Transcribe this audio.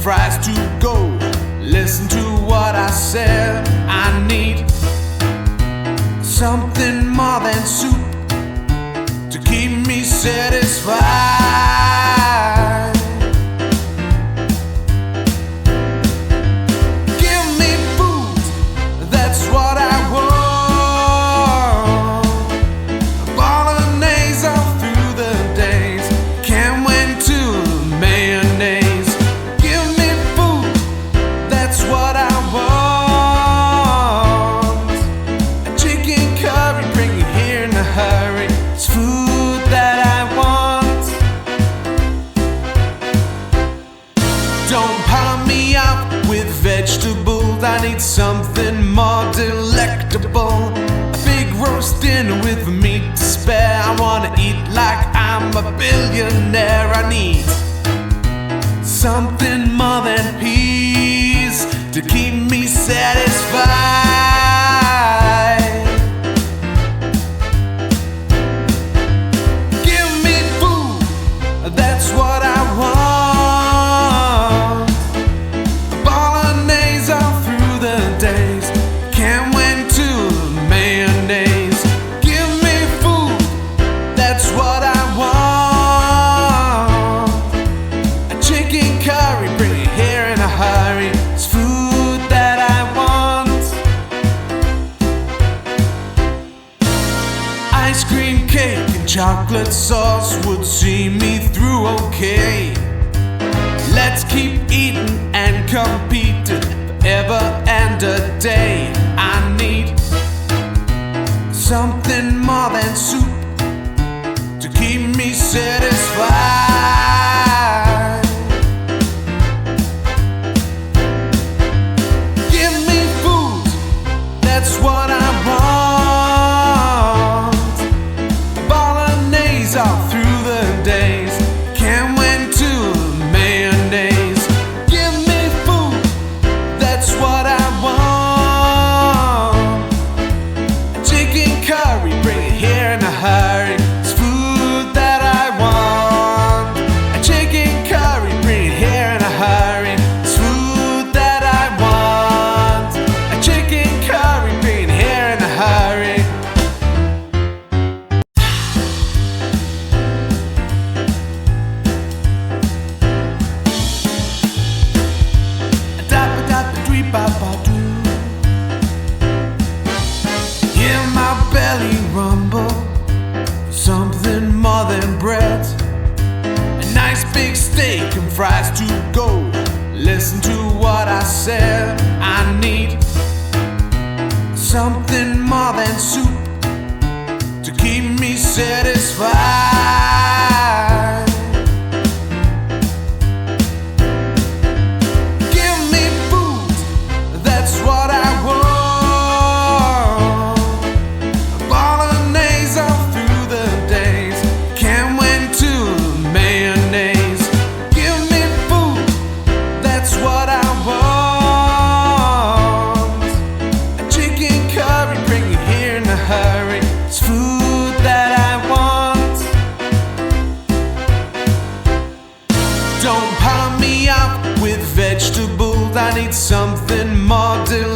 fries to go. Listen to what I said. I need something more than soup to keep me satisfied. Give me food, that's what I want. Bolognese all through the days, can't wait to mayonnaise. Give me food, that's what I want. A chicken curry, bring it here in a hurry. It's food that I want. Don't pound me up with vegetables, I need something more delectable. A big roast dinner with meat to spare. I wanna eat like I'm a billionaire. I need something more than peas to keep me satisfied. Give me food, that's what I want. Bolognese all through the days, can't wait to mayonnaise. Give me food, that's what I want. A chicken curry, bring it here in a hurry. It's food that I want. Ice cream cake and chocolate sauce would see me through okay. Let's keep eating and competing forever and a day. I need something more than soup to keep me satisfied. Give me food, that's what I want. Bolognese all through the days, can't wait to mayonnaise. Give me food, that's what I want. Chicken curry, bring it here in a hurry. It's food that I want. A chicken curry, bring it here in a hurry. It's food that I want. A chicken curry, bring it here in a hurry. Dappa-dappa-dwee-ba-ba-doo. Hear my belly rumble, something more than bread. A nice big steak and fries to go. Listen to what I said. I need something more than soup to keep me satisfied. Give me food, that's what I want. Bolognese all through the days, can't wait to mayonnaise. Give me food, that's what I want. A chicken curry, bring it here in a hurry. It's food that I want. Don't pound me up with vegetables, I need something more delectable.